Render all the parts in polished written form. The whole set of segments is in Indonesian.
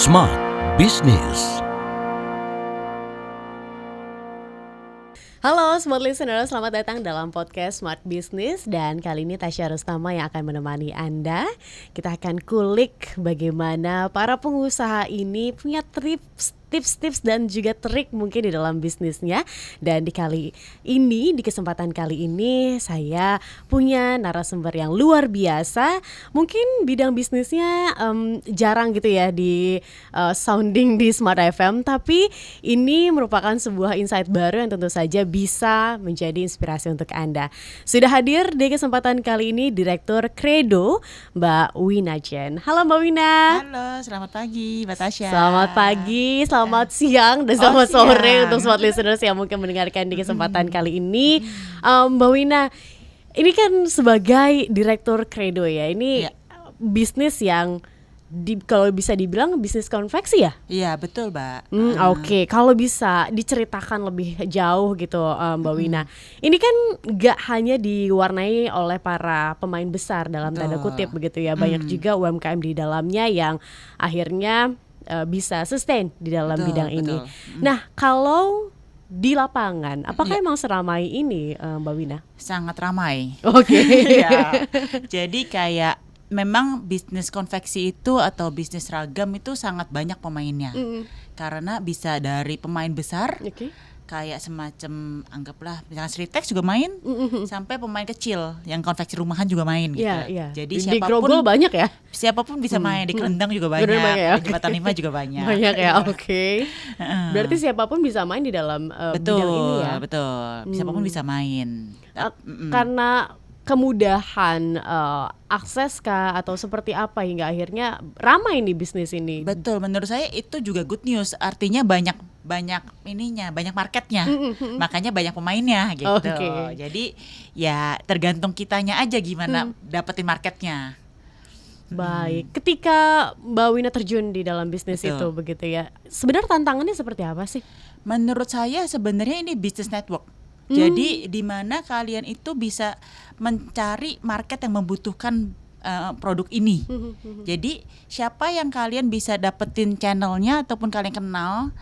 Smart Business. Halo Smart Listener, selamat datang dalam podcast Smart Business. Dan kali ini Tasya Rustama yang akan menemani Anda. Kita akan kulik bagaimana para pengusaha ini punya tips-tips dan juga trik mungkin di dalam bisnisnya. Dan di kesempatan kali ini saya punya narasumber yang luar biasa. Mungkin bidang bisnisnya jarang gitu ya di sounding di Smart FM, tapi ini merupakan sebuah insight baru yang tentu saja bisa menjadi inspirasi untuk Anda. Sudah hadir di kesempatan kali ini Direktur Credo, Mbak Wina Chen. Halo Mbak Wina. Halo, selamat pagi Mbak Tasya. Selamat pagi, selamat siang, dan selamat sore untuk Smart Listeners yang mungkin mendengarkan di kesempatan kali ini. Mbak Wina, ini kan sebagai Direktur Credo ya, ini bisnis yang kalau bisa dibilang bisnis konveksi ya? Iya betul Mbak. Oke. Kalau bisa diceritakan lebih jauh gitu Mbak Wina. Ini kan gak hanya diwarnai oleh para pemain besar dalam tanda kutip begitu ya. Banyak juga UMKM di dalamnya yang akhirnya bisa sustain di dalam bidang ini. Nah kalau di lapangan, apakah emang seramai ini Mbak Wina? Sangat ramai. Oke. Ya. Jadi kayak memang bisnis konveksi itu atau bisnis seragam itu sangat banyak pemainnya. Karena bisa dari pemain besar, kayak semacam anggaplah misalnya Sritex juga main, sampai pemain kecil yang konveksi rumahan juga main gitu. Jadi di Grogol banyak ya? Siapapun bisa main, di Kelendang juga banyak, ya? di Jembatan 5 juga banyak. Banyak ya, oke. Berarti siapapun bisa main di dalam bidang ini ya? Betul, siapapun bisa main. Karena kemudahan akses kah atau seperti apa hingga akhirnya ramai nih bisnis ini? Betul, menurut saya itu juga good news. Artinya banyak marketnya, makanya banyak pemainnya gitu. Jadi ya tergantung kitanya aja gimana dapetin marketnya. Baik, ketika Mbak Wina terjun di dalam bisnis itu begitu ya, sebenarnya tantangannya seperti apa sih? Menurut saya sebenarnya ini business network. Jadi di mana kalian itu bisa mencari market yang membutuhkan produk ini. Jadi siapa yang kalian bisa dapetin channelnya ataupun kalian kenal,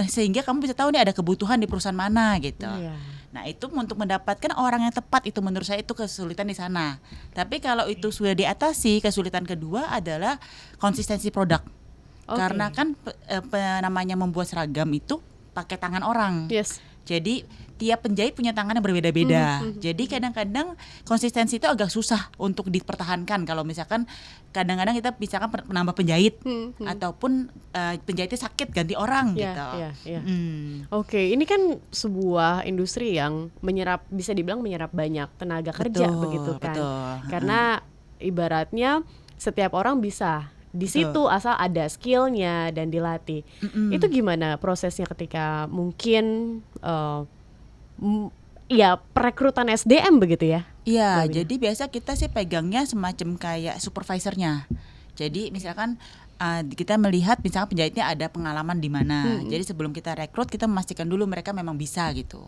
sehingga kamu bisa tahu nih ada kebutuhan di perusahaan mana gitu. Nah itu untuk mendapatkan orang yang tepat itu menurut saya itu kesulitan di sana. Tapi kalau itu sudah diatasi, kesulitan kedua adalah konsistensi produk. Karena kan namanya membuat seragam itu pakai tangan orang. Jadi tiap penjahit punya tangan yang berbeda-beda. Jadi kadang-kadang konsistensi itu agak susah untuk dipertahankan. Kalau misalkan kadang-kadang kita misalkan menambah penjahit ataupun penjahitnya sakit ganti orang gitu. Oke, ini kan sebuah industri yang bisa dibilang menyerap banyak tenaga kerja begitu kan. Karena ibaratnya setiap orang bisa di situ asal ada skillnya dan dilatih. Itu gimana prosesnya ketika mungkin perekrutan SDM begitu ya? Iya, jadi biasa kita sih pegangnya semacam kayak supervisornya. Jadi misalkan kita melihat misalkan penjahitnya ada pengalaman di mana. Jadi sebelum kita rekrut kita memastikan dulu mereka memang bisa gitu.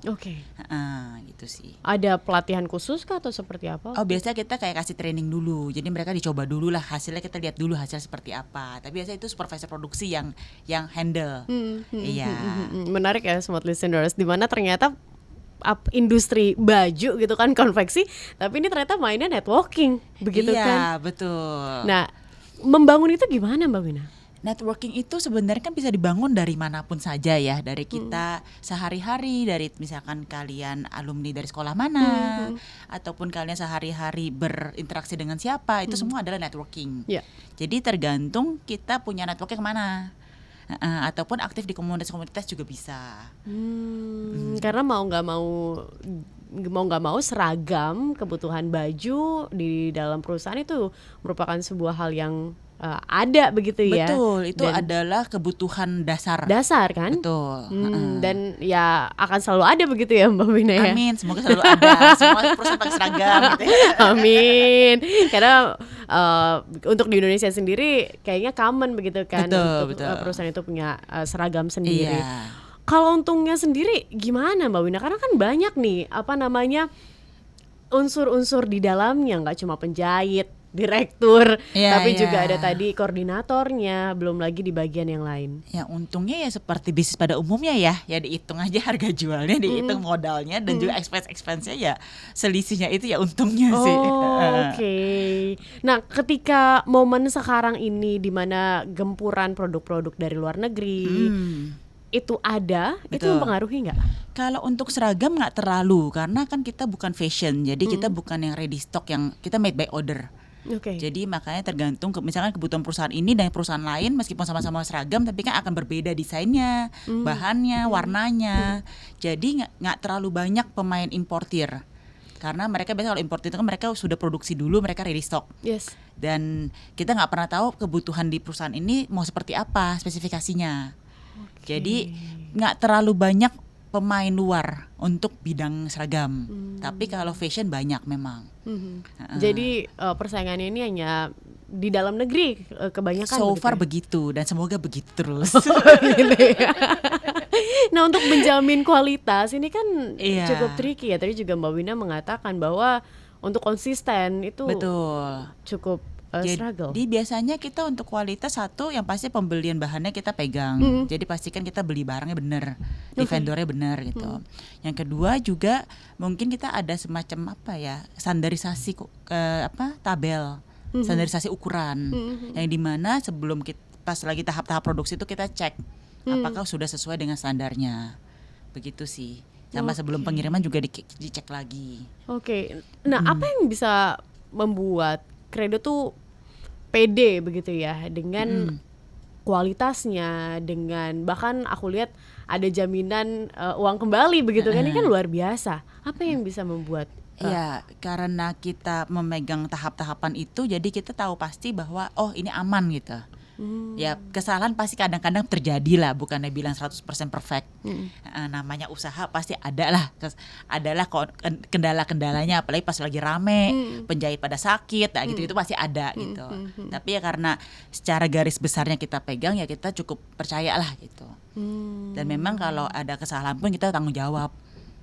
Gitu sih. Ada pelatihan khusus kah atau seperti apa? Oh biasanya kita kayak kasih training dulu. Jadi mereka dicoba dulu lah hasilnya, kita lihat dulu hasil seperti apa. Tapi biasanya itu supervisor produksi yang handle. Iya. Menarik ya Smart Listeners, di mana ternyata industri baju gitu kan, konveksi, tapi ini ternyata mainnya networking begitu kan? Iya betul. Nah, membangun itu gimana Mbak Wina? Networking itu sebenarnya kan bisa dibangun dari manapun saja ya, dari kita sehari-hari, dari misalkan kalian alumni dari sekolah mana, ataupun kalian sehari-hari berinteraksi dengan siapa, itu semua adalah networking. Jadi tergantung kita punya networking kemana. Ataupun aktif di komunitas-komunitas juga bisa. Karena mau nggak mau seragam kebutuhan baju di dalam perusahaan itu merupakan sebuah hal yang ada begitu ya. Betul, itu adalah kebutuhan dasar kan. Betul. Dan ya akan selalu ada begitu ya Mbak Wina ya. Amin, semoga selalu ada. Semua perusahaan pakai seragam gitu ya. Amin. Karena untuk di Indonesia sendiri kayaknya common begitu kan. Betul. Perusahaan itu punya seragam sendiri. Kalau untungnya sendiri gimana Mbak Wina? Karena kan banyak nih unsur-unsur di dalamnya, nggak cuma penjahit, direktur, Iya, tapi iya. juga ada tadi koordinatornya, belum lagi di bagian yang lain. Ya untungnya ya seperti bisnis pada umumnya ya dihitung aja harga jualnya, dihitung modalnya dan juga expense-nya ya selisihnya itu ya untungnya sih. Oke. Nah, ketika momen sekarang ini di mana gempuran produk-produk dari luar negeri itu ada, itu Betul. mempengaruhi nggak? Kalau untuk seragam nggak terlalu karena kan kita bukan fashion, jadi kita bukan yang ready stock, yang kita made by order. Oke. Jadi makanya tergantung misalkan kebutuhan perusahaan ini dan perusahaan lain meskipun sama-sama seragam tapi kan akan berbeda desainnya, bahannya, warnanya. Jadi nggak terlalu banyak pemain importir. Karena mereka biasanya kalau importir itu kan mereka sudah produksi dulu, mereka ready stock. Yes. Dan kita nggak pernah tahu kebutuhan di perusahaan ini mau seperti apa spesifikasinya. Jadi nggak terlalu banyak pemain luar untuk bidang seragam. Tapi kalau fashion banyak memang. Jadi persaingannya ini hanya di dalam negeri kebanyakan. So begitu far ya? begitu dan semoga begitu terus. Gitu ya. Nah, untuk menjamin kualitas ini kan Iya. cukup tricky ya. Tadi juga Mbak Wina mengatakan bahwa untuk konsisten itu Betul. cukup struggle. Jadi biasanya kita untuk kualitas satu yang pasti pembelian bahannya kita pegang. Jadi pastikan kita beli barangnya benar, di vendornya benar gitu. Yang kedua juga mungkin kita ada semacam standarisasi tabel, standarisasi ukuran. Yang dimana sebelum kita pas lagi tahap-tahap produksi itu kita cek apakah sudah sesuai dengan standarnya. Begitu sih. Sama sebelum pengiriman juga dicek lagi. Oke. Nah, apa yang bisa membuat Credo tuh pede begitu ya dengan kualitasnya, dengan bahkan aku lihat ada jaminan uang kembali begitu kan, ini kan luar biasa. Apa yang bisa membuat Iya, karena kita memegang tahap-tahapan itu, jadi kita tahu pasti bahwa oh ini aman gitu. Ya kesalahan pasti kadang-kadang terjadi lah, bukannya bilang 100% perfect. Namanya usaha pasti adalah kendala-kendalanya, apalagi pas lagi rame, penjahit pada sakit, gitu itu pasti ada gitu. Tapi ya karena secara garis besarnya kita pegang, ya kita cukup percayalah gitu. Dan memang kalau ada kesalahan pun kita tanggung jawab.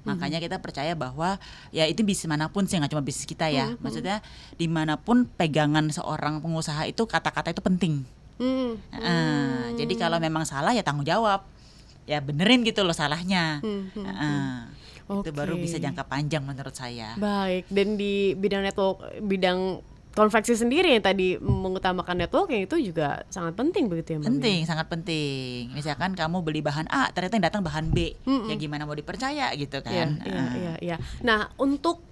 Makanya kita percaya bahwa ya itu bisnis manapun sih, nggak cuma bisnis kita ya. Maksudnya dimanapun pegangan seorang pengusaha itu kata-kata itu penting. Jadi kalau memang salah ya tanggung jawab, ya benerin gitu loh salahnya. Itu baru bisa jangka panjang menurut saya. Baik, dan di bidang konveksi sendiri yang tadi mengutamakan networking itu juga sangat penting begitu ya Mbak Wina? Penting, sangat penting. Misalkan kamu beli bahan A, ternyata yang datang bahan B, ya gimana mau dipercaya gitu kan? Iya. Nah, untuk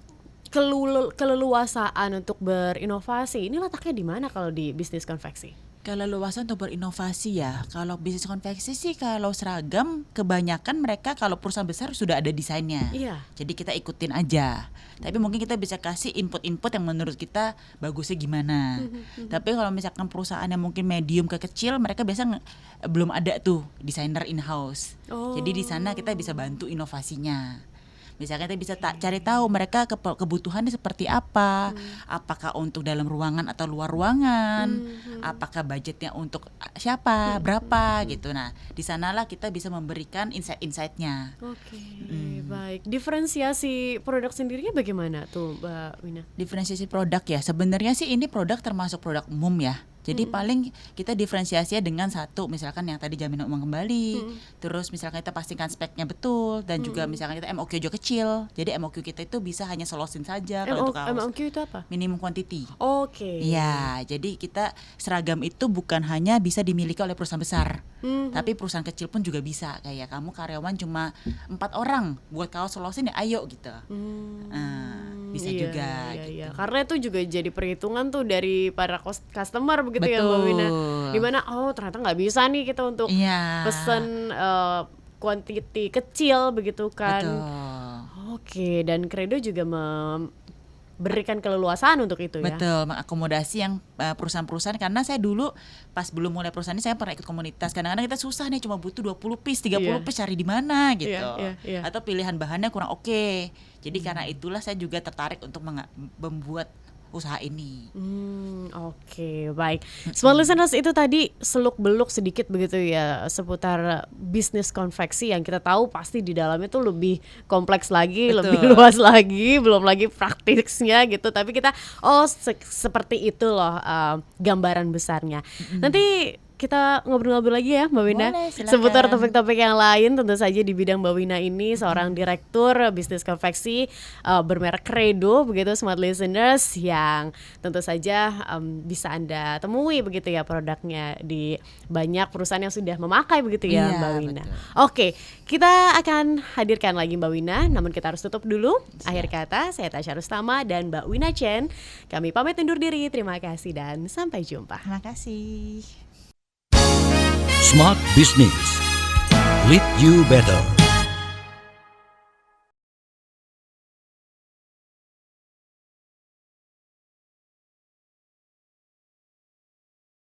keleluasaan untuk berinovasi ini letaknya di mana kalau di bisnis konveksi? Keleluasan untuk berinovasi ya. Kalau bisnis konveksi sih, kalau seragam kebanyakan mereka kalau perusahaan besar sudah ada desainnya. Iya. Jadi kita ikutin aja. Tapi mungkin kita bisa kasih input-input yang menurut kita bagusnya gimana. Tapi kalau misalkan perusahaan yang mungkin medium ke kecil, mereka biasa belum ada tuh desainer in-house. Jadi di sana kita bisa bantu inovasinya. Misalnya kita bisa cari tahu mereka kebutuhannya seperti apa, apakah untuk dalam ruangan atau luar ruangan, apakah budgetnya untuk siapa, berapa gitu. Nah, di sanalah kita bisa memberikan insight-insightnya. Oke, baik. Diferensiasi produk sendirinya bagaimana tuh Mbak Wina? Diferensiasi produk ya, sebenarnya sih ini produk termasuk produk umum ya. Jadi paling kita diferensiasinya dengan satu, misalkan yang tadi jaminan uang kembali, terus misalkan kita pastikan speknya betul, dan juga misalkan kita MOQ juga kecil. Jadi MOQ kita itu bisa hanya selosin saja kalau untuk kaos. MOQ itu apa? Minimum quantity. Oke. Iya, jadi kita seragam itu bukan hanya bisa dimiliki oleh perusahaan besar, tapi perusahaan kecil pun juga bisa. Kayak kamu karyawan cuma 4 orang, buat kaos selosin ya ayo gitu. Bisa Iya, juga. iya, Gitu. iya. Karena itu juga jadi perhitungan tuh dari para customer begitu ya Mbak Betul. Wina. Dimana ternyata nggak bisa nih kita untuk Iya. pesen quantity kecil begitu kan. Betul. Oke, dan Credo juga memberikan keleluasaan untuk itu ya. Betul, mengakomodasi yang perusahaan-perusahaan. Karena saya dulu pas belum mulai perusahaan ini saya pernah ikut komunitas. Kadang-kadang kita susah nih, cuma butuh 20 piece, 30 piece, cari di mana gitu. Iya. Atau pilihan bahannya kurang oke. Jadi karena itulah saya juga tertarik untuk membuat usaha ini. Oke, baik. Smart listeners, itu tadi seluk-beluk sedikit begitu ya seputar bisnis konveksi yang kita tahu pasti di dalamnya tuh lebih kompleks lagi, Betul. lebih luas lagi, belum lagi praktisnya gitu. Tapi kita seperti itu loh gambaran besarnya. Nanti kita ngobrol-ngobrol lagi ya Mbak Wina Boleh, silakan. seputar topik-topik yang lain, tentu saja di bidang Mbak Wina ini seorang direktur bisnis konveksi bermerek Credo begitu, Smart listeners, yang tentu saja bisa Anda temui begitu ya produknya di banyak perusahaan yang sudah memakai begitu ya Iya, Mbak Wina. betul. Oke, kita akan hadirkan lagi Mbak Wina, namun kita harus tutup dulu. Akhir kata, saya Tasya Rustama dan Mbak Wina Chen, kami pamit undur diri. Terima kasih dan sampai jumpa. Terima kasih. Smart Business. Lead you better.